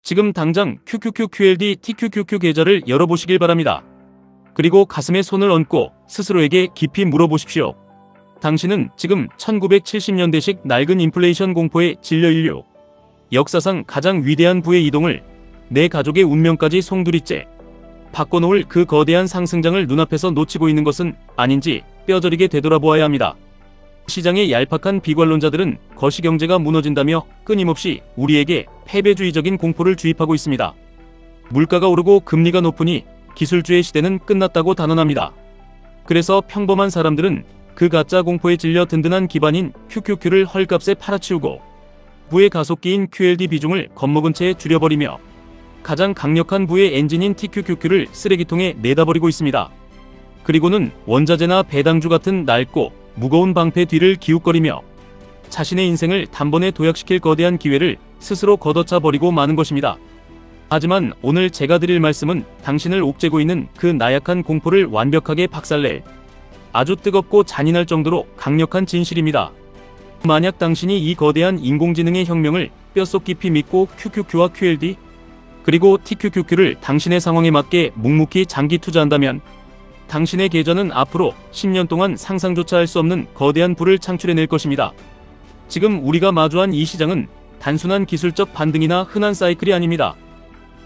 지금 당장 QQQQLD TQQQ 계좌를 열어보시길 바랍니다. 그리고 가슴에 손을 얹고 스스로에게 깊이 물어보십시오. 당신은 지금 1970년대식 낡은 인플레이션 공포에 질려 인류 역사상 가장 위대한 부의 이동을 내 가족의 운명까지 송두리째 바꿔놓을 그 거대한 상승장을 눈앞에서 놓치고 있는 것은 아닌지 뼈저리게 되돌아보아야 합니다. 시장의 얄팍한 비관론자들은 거시경제가 무너진다며 끊임없이 우리에게 패배주의적인 공포를 주입하고 있습니다. 물가가 오르고 금리가 높으니 기술주의 시대는 끝났다고 단언합니다. 그래서 평범한 사람들은 그 가짜 공포에 질려 든든한 기반인 QQQ를 헐값에 팔아치우고 부의 가속기인 QLD 비중을 겁먹은 채 줄여버리며 가장 강력한 부의 엔진인 TQQQ를 쓰레기통에 내다버리고 있습니다. 그리고는 원자재나 배당주 같은 낡고 무거운 방패 뒤를 기웃거리며 자신의 인생을 단번에 도약시킬 거대한 기회를 스스로 걷어차 버리고 마는 것입니다. 하지만 오늘 제가 드릴 말씀은 당신을 옥죄고 있는 그 나약한 공포를 완벽하게 박살낼 아주 뜨겁고 잔인할 정도로 강력한 진실입니다. 만약 당신이 이 거대한 인공지능의 혁명을 뼛속 깊이 믿고 QQQ와 QLD 그리고 TQQQ를 당신의 상황에 맞게 묵묵히 장기 투자한다면 당신의 계좌는 앞으로 10년 동안 상상조차 할 수 없는 거대한 부를 창출해낼 것입니다. 지금 우리가 마주한 이 시장은 단순한 기술적 반등이나 흔한 사이클이 아닙니다.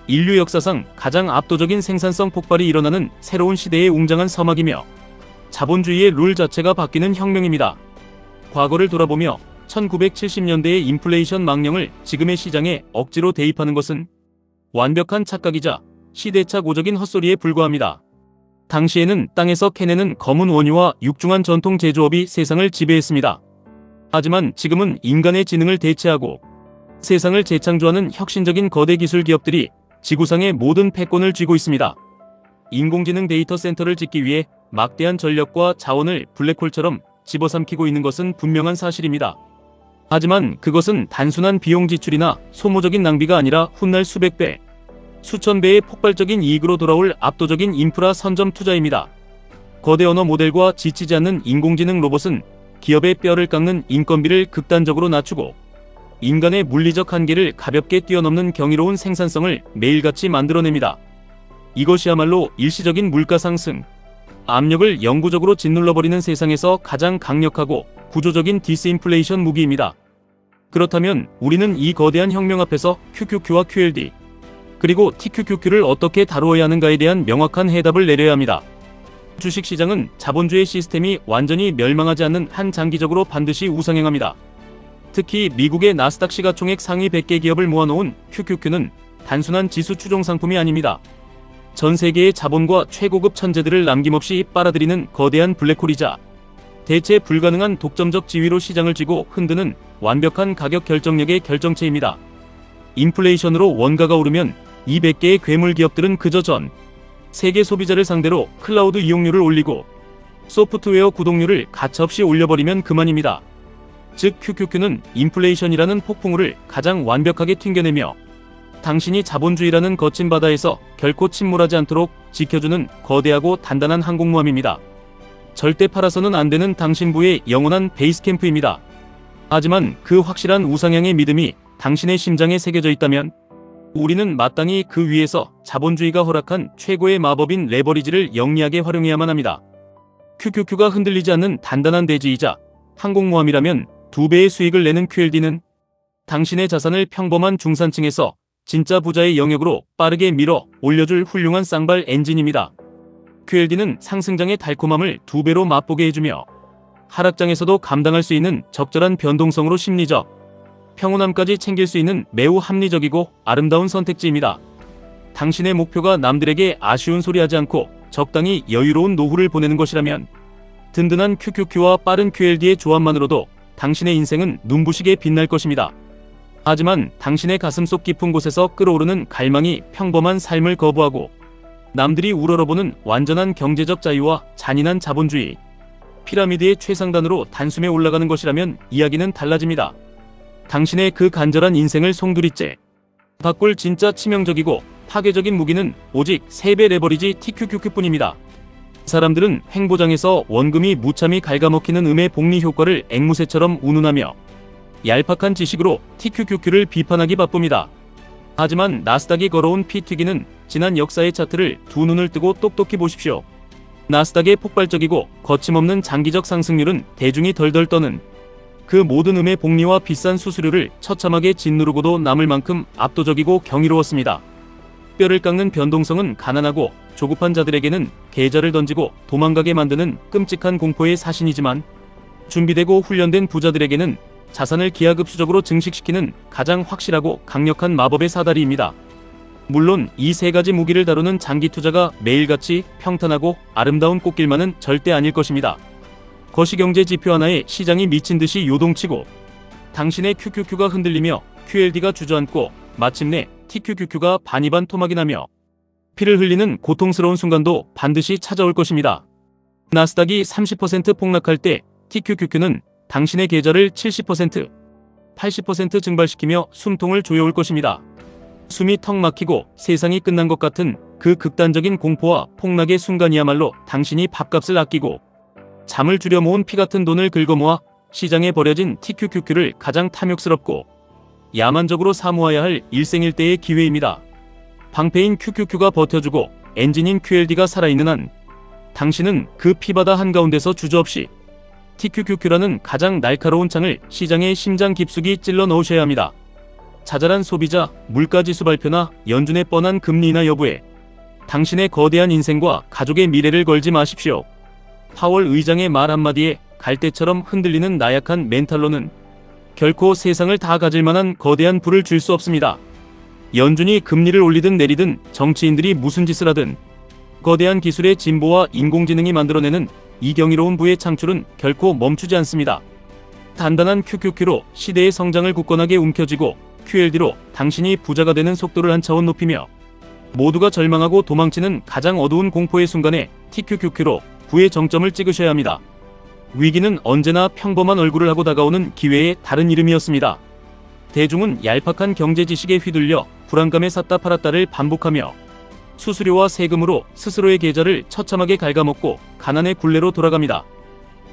인류 역사상 가장 압도적인 생산성 폭발이 일어나는 새로운 시대의 웅장한 서막이며 자본주의의 룰 자체가 바뀌는 혁명입니다. 과거를 돌아보며 1970년대의 인플레이션 망령을 지금의 시장에 억지로 대입하는 것은 완벽한 착각이자 시대착오적인 헛소리에 불과합니다. 당시에는 땅에서 캐내는 검은 원유와 육중한 전통 제조업이 세상을 지배했습니다. 하지만 지금은 인간의 지능을 대체하고 세상을 재창조하는 혁신적인 거대 기술 기업들이 지구상의 모든 패권을 쥐고 있습니다. 인공지능 데이터 센터를 짓기 위해 막대한 전력과 자원을 블랙홀처럼 집어삼키고 있는 것은 분명한 사실입니다. 하지만 그것은 단순한 비용 지출이나 소모적인 낭비가 아니라 훗날 수백 배, 수천 배의 폭발적인 이익으로 돌아올 압도적인 인프라 선점 투자입니다. 거대 언어 모델과 지치지 않는 인공지능 로봇은 기업의 뼈를 깎는 인건비를 극단적으로 낮추고 인간의 물리적 한계를 가볍게 뛰어넘는 경이로운 생산성을 매일같이 만들어냅니다. 이것이야말로 일시적인 물가 상승, 압력을 영구적으로 짓눌러버리는 세상에서 가장 강력하고 구조적인 디스인플레이션 무기입니다. 그렇다면 우리는 이 거대한 혁명 앞에서 QQQ와 QLD, 그리고 TQQQ를 어떻게 다루어야 하는가에 대한 명확한 해답을 내려야 합니다. 주식시장은 자본주의 시스템이 완전히 멸망하지 않는 한 장기적으로 반드시 우상향합니다. 특히 미국의 나스닥 시가총액 상위 100개 기업을 모아놓은 QQQ는 단순한 지수 추종 상품이 아닙니다. 전 세계의 자본과 최고급 천재들을 남김없이 빨아들이는 거대한 블랙홀이자 대체 불가능한 독점적 지위로 시장을 쥐고 흔드는 완벽한 가격 결정력의 결정체입니다. 인플레이션으로 원가가 오르면 200개의 괴물 기업들은 그저 전 세계 소비자를 상대로 클라우드 이용료를 올리고 소프트웨어 구독료를 가차없이 올려버리면 그만입니다. 즉 QQQ는 인플레이션이라는 폭풍우를 가장 완벽하게 튕겨내며 당신이 자본주의라는 거친 바다에서 결코 침몰하지 않도록 지켜주는 거대하고 단단한 항공모함입니다. 절대 팔아서는 안 되는 당신 부의 영원한 베이스 캠프입니다. 하지만 그 확실한 우상향의 믿음이 당신의 심장에 새겨져 있다면 우리는 마땅히 그 위에서 자본주의가 허락한 최고의 마법인 레버리지를 영리하게 활용해야만 합니다. QQQ가 흔들리지 않는 단단한 대지이자 항공모함이라면 2배의 수익을 내는 QLD는 당신의 자산을 평범한 중산층에서 진짜 부자의 영역으로 빠르게 밀어 올려줄 훌륭한 쌍발 엔진입니다. QLD는 상승장의 달콤함을 2배로 맛보게 해주며 하락장에서도 감당할 수 있는 적절한 변동성으로 심리적 평온함까지 챙길 수 있는 매우 합리적이고 아름다운 선택지입니다. 당신의 목표가 남들에게 아쉬운 소리 하지 않고 적당히 여유로운 노후를 보내는 것이라면 든든한 QQQ와 빠른 QLD의 조합만으로도 당신의 인생은 눈부시게 빛날 것입니다. 하지만 당신의 가슴속 깊은 곳에서 끓어오르는 갈망이 평범한 삶을 거부하고 남들이 우러러보는 완전한 경제적 자유와 잔인한 자본주의, 피라미드의 최상단으로 단숨에 올라가는 것이라면 이야기는 달라집니다. 당신의 그 간절한 인생을 송두리째 바꿀 진짜 치명적이고 파괴적인 무기는 오직 3배 레버리지 TQQQ뿐입니다. 사람들은 횡보장에서 원금이 무참히 갉아먹히는 음의 복리 효과를 앵무새처럼 운운하며 얄팍한 지식으로 TQQQ를 비판하기 바쁩니다. 하지만 나스닥이 걸어온 피 튀기는 지난 역사의 차트를 두 눈을 뜨고 똑똑히 보십시오. 나스닥의 폭발적이고 거침없는 장기적 상승률은 대중이 덜덜 떠는 그 모든 음의 복리와 비싼 수수료를 처참하게 짓누르고도 남을 만큼 압도적이고 경이로웠습니다. 뼈를 깎는 변동성은 가난하고 조급한 자들에게는 계좌를 던지고 도망가게 만드는 끔찍한 공포의 사신이지만, 준비되고 훈련된 부자들에게는 자산을 기하급수적으로 증식시키는 가장 확실하고 강력한 마법의 사다리입니다. 물론 이 세 가지 무기를 다루는 장기 투자가 매일같이 평탄하고 아름다운 꽃길만은 절대 아닐 것입니다. 거시경제 지표 하나에 시장이 미친듯이 요동치고 당신의 QQQ가 흔들리며 QLD가 주저앉고 마침내 TQQQ가 반이반 토막이 나며 피를 흘리는 고통스러운 순간도 반드시 찾아올 것입니다. 나스닥이 30% 폭락할 때 TQQQ는 당신의 계좌를 70%, 80% 증발시키며 숨통을 조여올 것입니다. 숨이 턱 막히고 세상이 끝난 것 같은 그 극단적인 공포와 폭락의 순간이야말로 당신이 밥값을 아끼고 잠을 줄여 모은 피 같은 돈을 긁어모아 시장에 버려진 TQQQ를 가장 탐욕스럽고 야만적으로 사모해야 할 일생일대의 기회입니다. 방패인 QQQ가 버텨주고 엔진인 QLD가 살아있는 한 당신은 그 피바다 한가운데서 주저없이 TQQQ라는 가장 날카로운 창을 시장의 심장 깊숙이 찔러 넣으셔야 합니다. 자잘한 소비자, 물가지수 발표나 연준의 뻔한 금리 인하 여부에 당신의 거대한 인생과 가족의 미래를 걸지 마십시오. 파월 의장의 말 한마디에 갈대처럼 흔들리는 나약한 멘탈로는 결코 세상을 다 가질 만한 거대한 부를 줄 수 없습니다. 연준이 금리를 올리든 내리든 정치인들이 무슨 짓을 하든 거대한 기술의 진보와 인공지능이 만들어내는 이 경이로운 부의 창출은 결코 멈추지 않습니다. 단단한 QQQ로 시대의 성장을 굳건하게 움켜쥐고 QLD로 당신이 부자가 되는 속도를 한 차원 높이며 모두가 절망하고 도망치는 가장 어두운 공포의 순간에 TQQQ로 부의 정점을 찍으셔야 합니다. 위기는 언제나 평범한 얼굴을 하고 다가오는 기회의 다른 이름이었습니다. 대중은 얄팍한 경제 지식에 휘둘려 불안감에 샀다 팔았다를 반복하며 수수료와 세금으로 스스로의 계좌를 처참하게 갉아먹고 가난의 굴레로 돌아갑니다.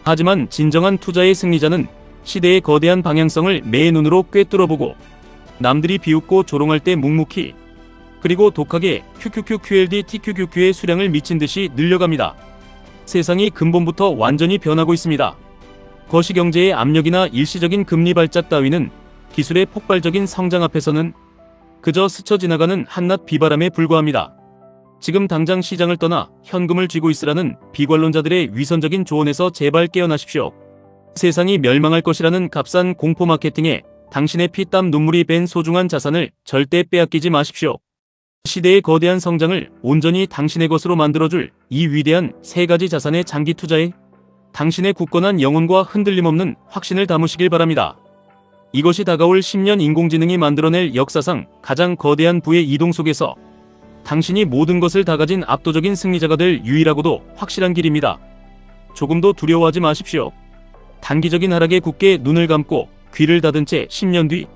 하지만 진정한 투자의 승리자는 시대의 거대한 방향성을 매의 눈으로 꿰뚫어보고 남들이 비웃고 조롱할 때 묵묵히 그리고 독하게 QQQ, QLD, TQQQ의 수량을 미친듯이 늘려갑니다. 세상이 근본부터 완전히 변하고 있습니다. 거시경제의 압력이나 일시적인 금리 발작 따위는 기술의 폭발적인 성장 앞에서는 그저 스쳐 지나가는 한낱 비바람에 불과합니다. 지금 당장 시장을 떠나 현금을 쥐고 있으라는 비관론자들의 위선적인 조언에서 제발 깨어나십시오. 세상이 멸망할 것이라는 값싼 공포 마케팅에 당신의 피땀 눈물이 밴 소중한 자산을 절대 빼앗기지 마십시오. 시대의 거대한 성장을 온전히 당신의 것으로 만들어줄 이 위대한 세 가지 자산의 장기 투자에 당신의 굳건한 영혼과 흔들림 없는 확신을 담으시길 바랍니다. 이것이 다가올 10년 인공지능이 만들어낼 역사상 가장 거대한 부의 이동 속에서 당신이 모든 것을 다 가진 압도적인 승리자가 될 유일하고도 확실한 길입니다. 조금도 두려워하지 마십시오. 단기적인 하락에 굳게 눈을 감고 귀를 닫은 채 10년 뒤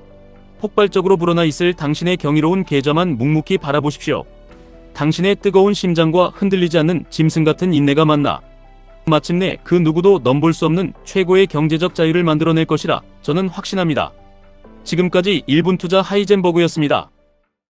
폭발적으로 불어나 있을 당신의 경이로운 계좌만 묵묵히 바라보십시오. 당신의 뜨거운 심장과 흔들리지 않는 짐승 같은 인내가 만나 마침내 그 누구도 넘볼 수 없는 최고의 경제적 자유를 만들어낼 것이라 저는 확신합니다. 지금까지 1분 투자 하이젠버그였습니다.